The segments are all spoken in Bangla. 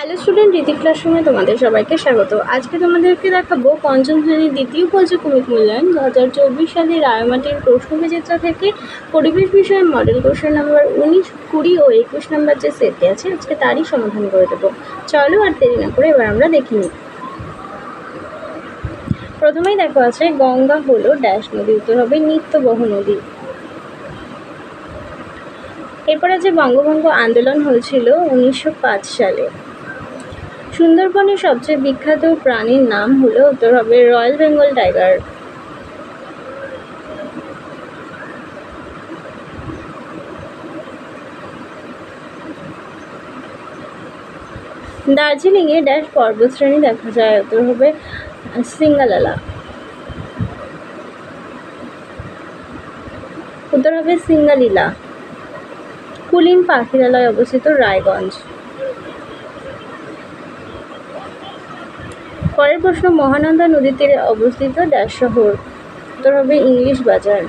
হ্যালো স্টুডেন্ট, রীতি ক্লাসরুমে তোমাদের সবাইকে স্বাগত। আজকে তোমাদেরকে দেখাবো পঞ্চম শ্রেণীর দ্বিতীয় পর্যায়ক্রমিক মূল্যায়ন 2024 সালের রায়মাটির প্রশ্নবিচিত্র থেকে পরিবেশ বিষয়ে মডেল কোশ্চেন নাম্বার 19, 20 ও 21 নাম্বার যে সেটটি আছে আজকে তারই সমাধান করে দেবো। চলো আর দেরি না করে এবার আমরা দেখি নিই। প্রথমেই দেখো আছে গঙ্গা হলো ড্যাশ নদী, উত্তর হবে নিত্যবহ নদী। এরপর আছে বঙ্গভঙ্গ আন্দোলন হয়েছিল 1905 সালে। সুন্দরবনের সবচেয়ে বিখ্যাত প্রাণীর নাম হলো, উত্তর হবে রয়্যাল বেঙ্গল টাইগার। দার্জিলিংয়ে ড্যাশ পর্বতশ্রেণী দেখা যায়, উত্তর হবে সিঙ্গালালা। উত্তর হবে সিঙ্গালীলা। কুলিন পাখিরালয় অবস্থিত রায়গঞ্জ। পরের প্রশ্ন, মহানন্দা নদীর তীরে অবস্থিত ড্যাশ শহর, উত্তর হবে ইংলিশ বাজার।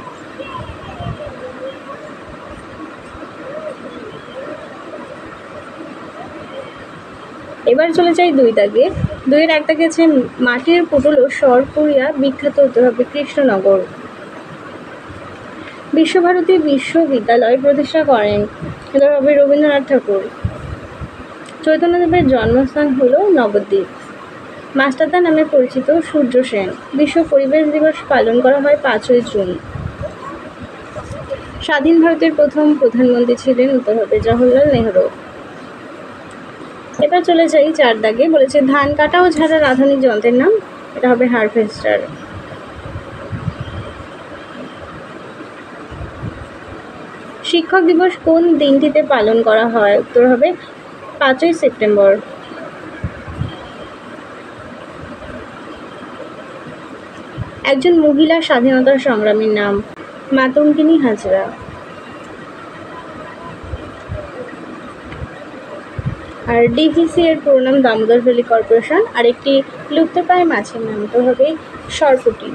এবার চলে যাই 2 দাগে। 2-এর 1 দাগে আছে মাটির পুতুল ও সরপুরিয়া বিখ্যাত, উত্তর হবে কৃষ্ণনগর। বিশ্বভারতী বিশ্ববিদ্যালয় প্রতিষ্ঠা করেন, উত্তর হবে রবীন্দ্রনাথ ঠাকুর। চৈতন্যদেবের জন্মস্থান হলো নবদ্বীপ। মাস্টারদা নামে পরিচিত সূর্য সেন। বিশ্ব পরিবেশ দিবস পালন করা হয় 5ই জুন। স্বাধীন ভারতের প্রথম প্রধানমন্ত্রী ছিলেন, উত্তর হবে জওহরলাল নেহরু। এবার চলে যাই 4 দাগে। বলেছে ধান কাটা ও ঝাড়ার আধুনিক যন্ত্রের নাম, এটা হবে হারভেস্টার। শিক্ষক দিবস কোন দিনটিতে পালন করা হয়, উত্তর হবে 5ই সেপ্টেম্বর। একজন মহিলা স্বাধীনতা সংগ্রামীর নাম মাতঙ্গিনী হাজরা। আর ডিভিসি এর পুরো নাম দামোদর ভ্যালি কর্পোরেশন। আর একটি লুপ্তপ্রায় মাছের নাম তো হবে সরপুঁটি।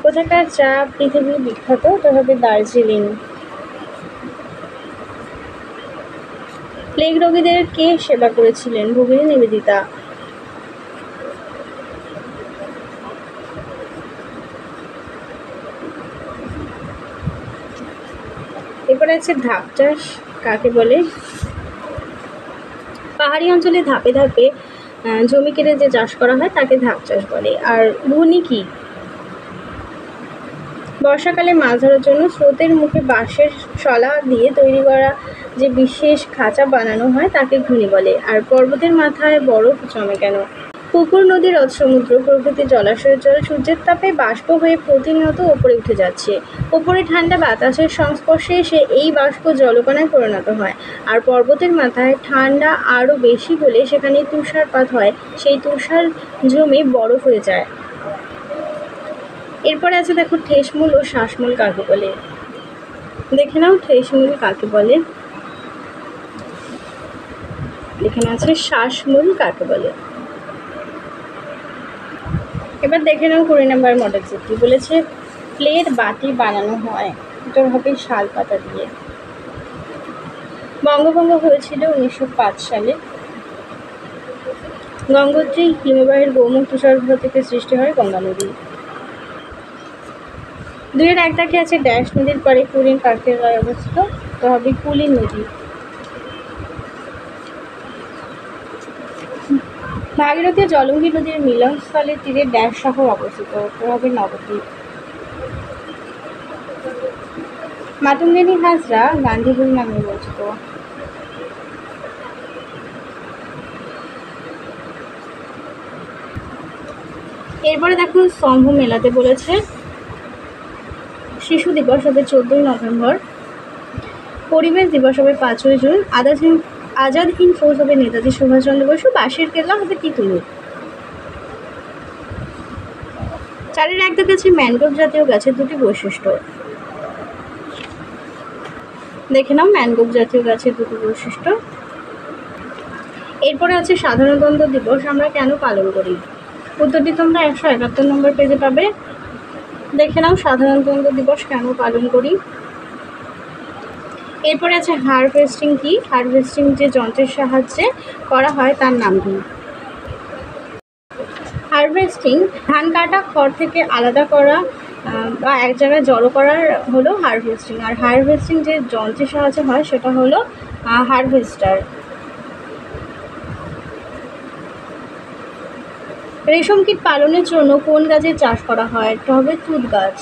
কোথাকার চা পৃথিবীর বিখ্যাত, তো হবে দার্জিলিং। প্লেগ রোগীদের কে সেবা করেছিলেন, ভগিনী নিবেদিতা। এরপরে আছে ধাপ চাষ কাকে বলে। পাহাড়ি অঞ্চলে ধাপে ধাপে জমি কেটে যে চাষ করা হয় তাকে ধাপ চাষ বলে। আর ঘূর্ণি কি? বর্ষাকালে মাছ ধরার জন্য স্রোতের মুখে বাঁশের শলা দিয়ে তৈরি করা যে বিশেষ খাঁচা বানানো হয় তাকে ঘূর্ণি বলে। আর পর্বতের মাথায় বরফ জমে কেন? পুকুর, নদী, হ্রদ, সমুদ্র প্রভৃতি জলাশয়ের জল সূর্যের তাপে বাষ্প হয়ে প্রতিনিয়ত ওপরে উঠে যাচ্ছে। ওপরে ঠান্ডা বাতাসের সংস্পর্শে এসে এই বাষ্প জলকণায় পরিণত হয়। আর পর্বতের মাথায় ঠান্ডা আরও বেশি হলে সেখানে তুষারপাত হয়, সেই তুষার জমে বরফ হয়ে যায়। এরপরে আছে দেখো ঠেসমূল ও শ্বাসমূল কাকে বলে। দেখে নাও ঠেসমূল কাকে বলে। এখানে আছে শ্বাসমূল কাকে বলে। এবার দেখে নাও 20 নম্বর মডেল সেটটি। বলেছে প্লেট বাটি বানানো হয়, এটা হবে শাল পাতা দিয়ে। বঙ্গভঙ্গ হয়েছিল 1905 সালে। গঙ্গোত্রী হিমবাহের গৌমুখ তুষারপাত থেকে সৃষ্টি হয় গঙ্গা নদী। 2-এর 1 দাগে আছে ড্যাশ নদীর পরে কুলিন পাখিরালয় অবস্থিত, তো হবে কুলিন নদী। ভাগীরথী জলঙ্গি নদীর মিলনস্থলের তীরে ড্যাশ শহর অবস্থিত, তো হবে নবদ্বীপ। মাতঙ্গিনী হাজরা গান্ধীগুড়ি নামে পরিচিত। এরপরে দেখুন স্তম্ভ মেলাতে বলেছে শিশু দিবস হবে 14ই নভেম্বর। পরিবেশ দিবস হবে 5ই জুন। আজাদ হিন্দ ফৌজ হবে নেতাজি সুভাষচন্দ্র বসু। বাঁশের কেল্লা হবে তিতুমির। 4-এর 1 দাগে আছে ম্যানগ্রোভ জাতীয় গাছের 2টি বৈশিষ্ট্য। দেখে নাও ম্যানগ্রোভ জাতীয় গাছের 2টি বৈশিষ্ট্য। এরপরে আছে সাধারণতন্ত্র দিবস আমরা কেন পালন করি। উত্তরটি তোমরা 171 নম্বর পেজে পাবে। দেখে নাও সাধারণতন্ত্র দিবস কেন পালন করি। এরপরে আছে হারভেস্টিং কি? হারভেস্টিং যে যন্ত্রের সাহায্যে করা হয় তার নাম কি? হারভেস্টিং ধান কাটা খড় থেকে আলাদা করা বা এক জায়গায় জড়ো করার হলো হারভেস্টিং। আর হারভেস্টিং যে যন্ত্রের সাহায্যে হয় সেটা হলো হারভেস্টার। রেশম কীট পালনের জন্য কোন গাছের চাষ করা হয়? এটা হবে তুঁত গাছ।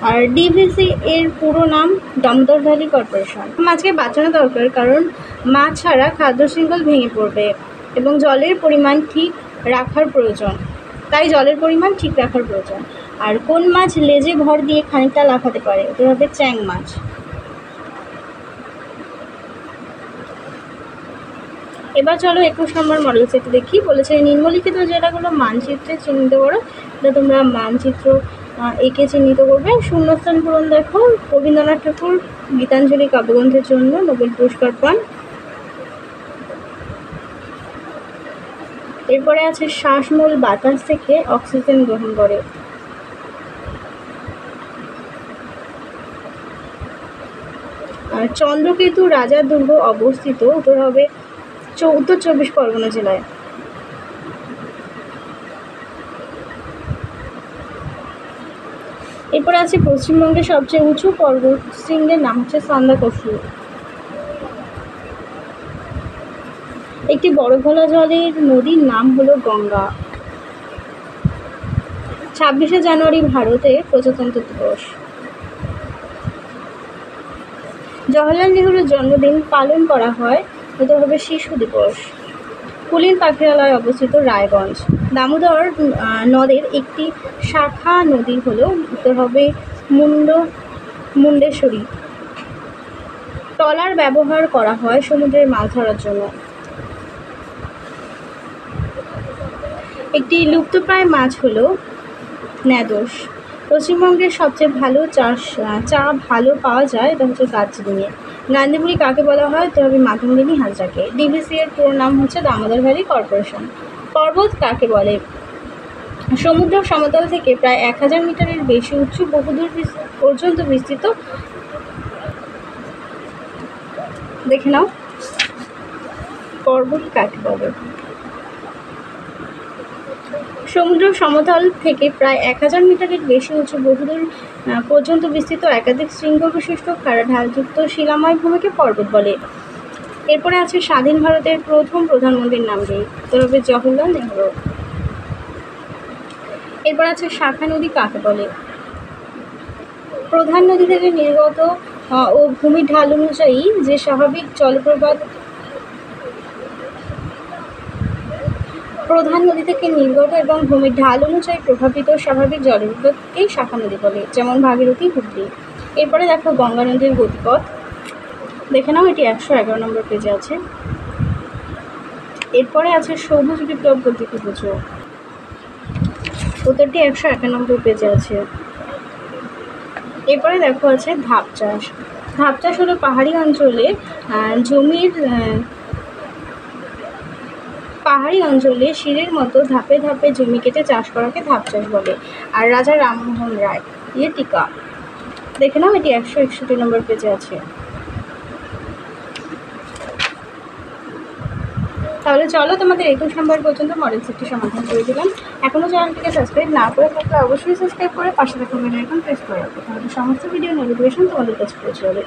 আর ডিভিসি এর পুরো নাম দামোদর ভ্যালি কর্পোরেশন। মাছকে বাঁচানো দরকার, কারণ মাছ ছাড়া খাদ্য শৃঙ্খল ভেঙে পড়বে এবং জলের পরিমাণ ঠিক রাখার প্রয়োজন। তাই জলের পরিমাণ ঠিক রাখার প্রয়োজন। আর কোন মাছ লেজে ভর দিয়ে খানিকটা লাফাতে পারে? ওটা হবে চ্যাং মাছ। এবার চলো 21 নম্বর মডেল সেট দেখি। বলেছে নিম্নলিখিত জেলাগুলো মানচিত্রে চিহ্নিত করো। এটা তোমরা মানচিত্র এঁকে চিহ্নিত করবে। শূন্যস্থান পূরণ দেখো। রবীন্দ্রনাথ ঠাকুর গীতাঞ্জলি কাব্যগ্রন্থের জন্য নোবেল পুরস্কার পান। এরপরে আছে শ্বাসমূল বাতাস থেকে অক্সিজেন গ্রহণ করে। আর চন্দ্রকেতু রাজার দুর্গ অবস্থিত, উত্তর হবে উত্তর 24 পরগনা জেলায়। এরপরে আছে পশ্চিমবঙ্গের সবচেয়ে উঁচু পর্বত শৃঙ্গের নাম হচ্ছে সান্দাকফু। একটি বড় ঘোলা জলের নদীর নাম হলো গঙ্গা। 26শে জানুয়ারি ভারতে প্রজাতন্ত্র দিবস। জওহরলাল নেহরুর জন্মদিন পালন করা হয়, এটা হবে শিশু দিবস। কুলীন পাখিরালয় অবস্থিত রায়গঞ্জ। দামোদর নদের একটি শাখা নদী হলো, উত্তর হবে মুন্ডেশ্বরী। ট্রলার ব্যবহার করা হয় সমুদ্রের মাছ ধরার জন্য। একটি লুপ্তপ্রায় মাছ হলো ন্যাদোস। পশ্চিমবঙ্গের সবচেয়ে ভালো চা ভালো পাওয়া যায়, এটা হচ্ছে দার্জিলিংয়ে। গান্ধীপুরি কাকে বলা হয়? তো হবে মাতঙ্গিনী হাজরাকে। ডিভিসি এর পুরো নাম হচ্ছে দামোদর ভ্যালি কর্পোরেশন। পর্বত কাকে বলে? সমুদ্র সমতল থেকে প্রায় 1000 মিটারের বেশি উঁচু বহুদূর পর্যন্ত বিস্তৃত। দেখে নাও পর্বত কাকে বলে। সমুদ্র সমতল থেকে প্রায় 1000 মিটারের বেশি উঁচু বহুদূর পর্যন্ত বিস্তৃত একাধিক শৃঙ্গ বিশিষ্ট খাড়া ঢালযুক্ত শিলাময় ভূমিকে পর্বত বলে। এরপরে আছে স্বাধীন ভারতের প্রথম প্রধানমন্ত্রীর নাম কি? তো হবে জওহরলাল নেহরু। এরপর আছে শাখা নদী কাকে বলে? প্রধান নদী থেকে নির্গত ও ভূমির ঢাল অনুযায়ী যে স্বাভাবিক জলপ্রপাত প্রধান নদী থেকে নির্গত এবং ভূমির ঢাল অনুযায়ী প্রভাবিত স্বাভাবিক জলপ্রপাতকেই শাখা নদী বলে, যেমন ভাগীরথী, হুগলি। এরপরে দেখো গঙ্গা নদীর গতিপথ দেখে নাও, এটি 111 নম্বর পেজে আছে। এরপরে আছে সবুজ বিপ্লব বলতে কি বুঝো? উত্তরটি 191 পেজে আছে। এরপরে দেখো আছে ধাপ চাষ। ধাপ চাষ হলো পাহাড়ি অঞ্চলে শিরের মতো ধাপে ধাপে জমি কেটে চাষ করাকে ধাপ চাষ বলে। আর রাজা রামমোহন রায় টিকা দেখে নাও, এটি 161 নম্বর পেজে আছে। তাহলে চলো তোমাদের 21 নম্বর পর্যন্ত মডেল সেটটি সমাধান করে দিলাম। এখনও চ্যানেলটিকে সাবস্ক্রাইব না করে থাকলে অবশ্যই সাবস্ক্রাইব করে পাশে থাকা বেল আইকন প্রেস করে রাখো, তাহলে সমস্ত ভিডিও নোটিফিকেশন তোমাদের কাছে পৌঁছে যাবে।